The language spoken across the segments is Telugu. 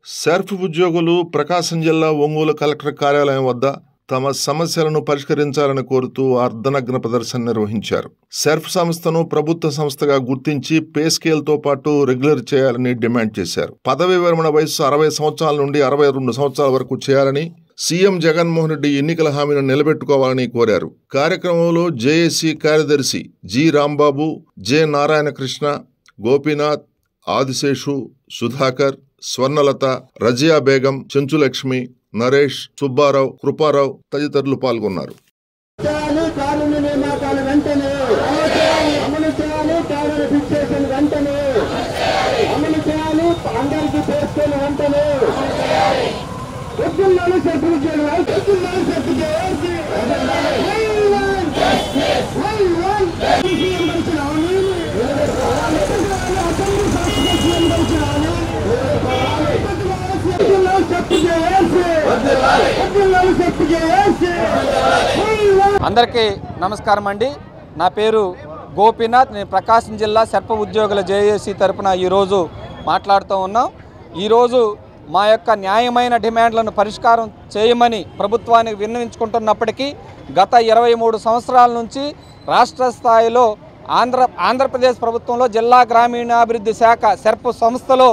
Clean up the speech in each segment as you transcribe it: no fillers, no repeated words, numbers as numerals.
సెర్ఫ్ ఉద్యోగులు ప్రకాశం జిల్లా ఒంగోలు కలెక్టర్ కార్యాలయం వద్ద తమ సమస్యలను పరిష్కరించాలని కోరుతూ అర్ధనగ్న ప్రదర్శన నిర్వహించారు. సెర్ఫ్ సంస్థను ప్రభుత్వ సంస్థగా గుర్తించి పే స్కేల్తో పాటు రెగ్యులర్ చేయాలని డిమాండ్ చేశారు. పదవి విరమణ వయస్సు 60 సంవత్సరాల నుండి 62 సంవత్సరాల వరకు చేయాలని, సీఎం జగన్మోహన్ రెడ్డి ఎన్నికల హామీని నిలబెట్టుకోవాలని కోరారు. కార్యక్రమంలో జేఏసీ కార్యదర్శి జి రాంబాబు, జె నారాయణకృష్ణ, గోపీనాథ్, ఆదిశేషు, సుధాకర్, స్వర్ణలత, రజియా బేగం, చెంచులక్ష్మి, నరేష్, సుబ్బారావు, కృపారావు తదితరులు పాల్గొన్నారు. అందరికీ నమస్కారం అండి. నా పేరు గోపీనాథ్. నేను ప్రకాశం జిల్లా సెర్ఫ్ ఉద్యోగుల జేఏసీ తరపున ఈరోజు మాట్లాడుతూ ఉన్నాం. ఈరోజు మా యొక్క న్యాయమైన డిమాండ్లను పరిష్కారం చేయమని ప్రభుత్వానికి విన్నవించుకుంటున్నప్పటికీ గత 23 సంవత్సరాల నుంచి రాష్ట్ర స్థాయిలో ఆంధ్రప్రదేశ్ ప్రభుత్వంలో జిల్లా గ్రామీణాభివృద్ధి శాఖ సెర్ఫ్ సంస్థలో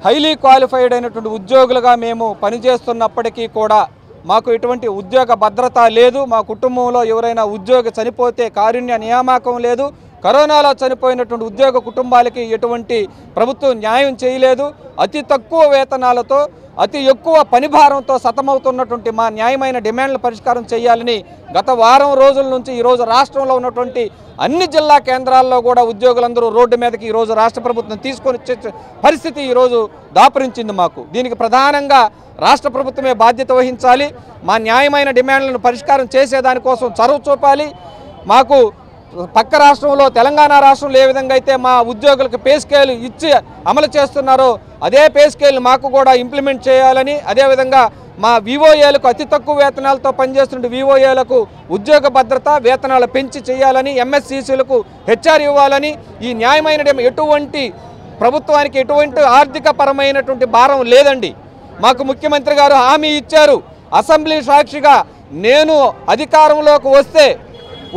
హైలీ క్వాలిఫైడ్ అయినటువంటి ఉద్యోగులుగా మేము పనిచేస్తున్నప్పటికీ కూడా మాకు ఎటువంటి ఉద్యోగ భద్రత లేదు. మా కుటుంబంలో ఎవరైనా ఉద్యోగి చనిపోతే కారుణ్య నియామకం లేదు. కరోనాలో చనిపోయినటువంటి ఉద్యోగ కుటుంబాలకి ఎటువంటి ప్రభుత్వం న్యాయం చేయలేదు. అతి తక్కువ వేతనాలతో అతి ఎక్కువ పనిభారంతో సతమవుతున్నటువంటి మా న్యాయమైన డిమాండ్ల పరిష్కారం చేయాలని గత వారం రోజుల నుంచి ఈరోజు రాష్ట్రంలో ఉన్నటువంటి అన్ని జిల్లా కేంద్రాల్లో కూడా ఉద్యోగులందరూ రోడ్డు మీదకి ఈరోజు రాష్ట్ర ప్రభుత్వం తీసుకొని వచ్చే పరిస్థితి ఈరోజు దాపురించింది మాకు. దీనికి ప్రధానంగా రాష్ట్ర ప్రభుత్వమే బాధ్యత వహించాలి. మా న్యాయమైన డిమాండ్లను పరిష్కారం చేసేదానికోసం చొరవ చూపాలి. మాకు పక్క రాష్ట్రంలో తెలంగాణ రాష్ట్రంలో ఏ విధంగా అయితే మా ఉద్యోగులకు పే స్కేల్ ఇచ్చి అమలు చేస్తున్నారో అదే పే స్కేల్ని మాకు కూడా ఇంప్లిమెంట్ చేయాలని, అదేవిధంగా మా వివోఏలకు అతి తక్కువ వేతనాలతో పనిచేస్తున్న వివోఏలకు ఉద్యోగ భద్రత వేతనాలు పెంచి చేయాలని, ఎంఎస్సీసీలకు హెచ్ఆర్ ఇవ్వాలని, ఈ న్యాయమైన ఎటువంటి ప్రభుత్వానికి ఎటువంటి ఆర్థిక పరమైనటువంటి భారం లేదండి. మాకు ముఖ్యమంత్రి గారు హామీ ఇచ్చారు. అసెంబ్లీ సాక్షిగా నేను అధికారంలోకి వస్తే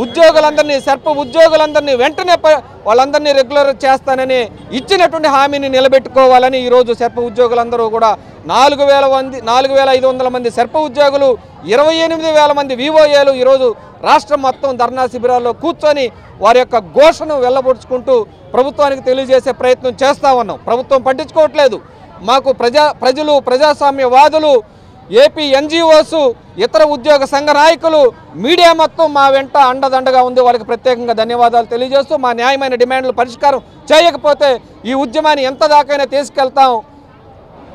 ఉద్యోగులందరినీ సెర్ఫ్ ఉద్యోగులందరినీ వెంటనే వాళ్ళందరినీ రెగ్యులర్ చేస్తానని ఇచ్చినటువంటి హామీని నిలబెట్టుకోవాలని ఈరోజు సెర్ఫ్ ఉద్యోగులందరూ కూడా 4,500 మంది సెర్ఫ్ ఉద్యోగులు, 28,000 మంది వివోఏలు ఈరోజు రాష్ట్రం మొత్తం ధర్నా శిబిరాల్లో కూర్చొని వారి యొక్క ఘోషను వెళ్ళబొడుచుకుంటూ ప్రభుత్వానికి తెలియజేసే ప్రయత్నం చేస్తూ ఉన్నాం. ప్రభుత్వం పట్టించుకోవట్లేదు. మాకు ప్రజలు, ప్రజాస్వామ్యవాదులు, ఏపీ ఎన్జిఓస్, ఇతర ఉద్యోగ సంఘ నాయకులు, మీడియా మొత్తం మా వెంట అండదండగా ఉంది. వాళ్ళకి ప్రత్యేకంగా ధన్యవాదాలు తెలియజేస్తూ మా న్యాయమైన డిమాండ్లు పరిష్కారం చేయకపోతే ఈ ఉద్యమాన్ని ఎంత దాకైనా తీసుకెళ్తాం.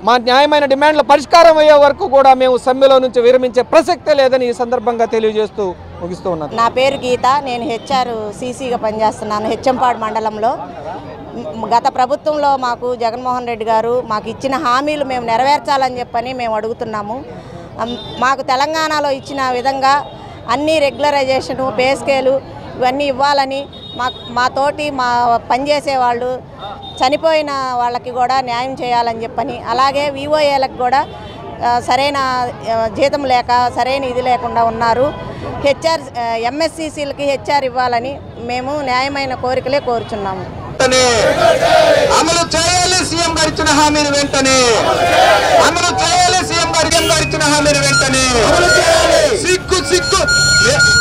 మా న్యాయమైన డిమాండ్ల పరిష్కారం అయ్యే వరకు కూడా మేము సమ్మెలో నుంచి విరమించే ప్రసక్తే లేదని ఈ సందర్భంగా తెలియజేస్తూ ముగిస్తూ ఉన్నాను. నా పేరు గీత. నేను హెచ్ఆర్ సీసీగా పనిచేస్తున్నాను హెచ్చంపాడు మండలంలో. గత ప్రభుత్వంలో మాకు జగన్మోహన్ రెడ్డి గారు మాకు ఇచ్చిన హామీలు మేము నెరవేర్చాలని చెప్పని మేము అడుగుతున్నాము. మాకు తెలంగాణలో ఇచ్చిన విధంగా అన్ని రెగ్యులరైజేషను, పే స్కేలు ఇవన్నీ ఇవ్వాలని, మా పనిచేసే వాళ్ళు చనిపోయిన వాళ్ళకి కూడా న్యాయం చేయాలని చెప్పని, అలాగే వివోఏలకు కూడా సరైన జీతం లేక సరైన ఇది లేకుండా ఉన్నారు. హెచ్ఆర్ ఎంఎస్సీసీలకి హెచ్ఆర్ ఇవ్వాలని మేము న్యాయమైన కోరికలే కోరుచున్నాము. అమలు చేయాలి సీఎం గారు ఇచ్చిన హామీని వెంటనే అమలు చేయాలి. సీఎం గారు ఇచ్చిన హామీని వెంటనే సిగ్గు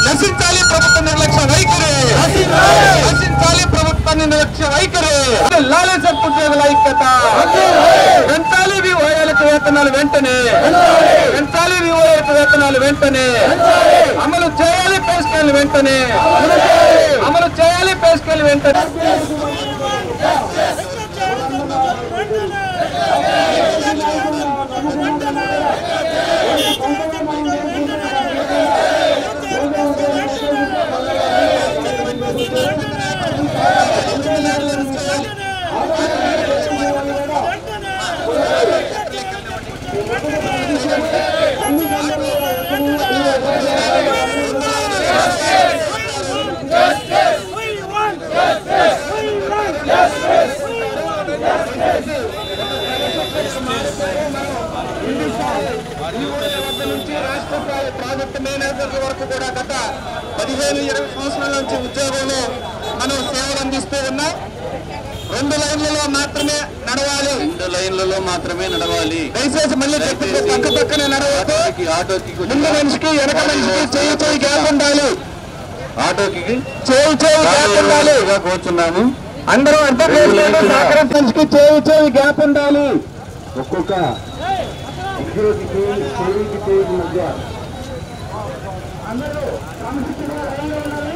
నశించాలి ప్రభుత్వ నిర్లక్ష్య వైఖరి, నశించాలి ప్రభుత్వ నిర్లక్ష్య వైఖరి. లాలే సెర్ఫ్ ఉద్యోగుల ఐక్యత పెంచాలి. వివోఏలకు వేతనాలు వెంటనే పెంచాలి. వివోఏలకు వేతనాలు వెంటనే అమలు చేయాలి. పే స్కేల్ వెంటనే అమలు చేయాలి. పే స్కేల్ వెంటనే Justice! We want justice! We want justice! నుంచి రాష్ట్ర స్థాయి ప్రాజెక్టు మేనేజర్ల వరకు కూడా గత 15-20 సంవత్సరాల నుంచి ఉద్యోగంలో మనం సేవలు అందిస్తూ ఉన్నాం. 2 లైన్లలో మాత్రమే నడవాలి. 2 లైన్లలో మాత్రమే నడవాలి. దయచేసి మళ్ళీ పక్క పక్కనే నడవద్దు. ఆటోకి ముందు మనిషికి వెనక మనిషికి చేయి గ్యాప్ ఉండాలి. ఆటోకి చేయి గ్యాప్ ఉండాలి. కూర్చున్నాము అందరూ అర్థం చేసుకోండి. సహకరించే మనిషికి చేయి గ్యాప్ ఉండాలి. ఒక్కొక్క చేయికి మధ్య అందరూ క్రమశిక్షణగా లైన్లో ఉండాలి.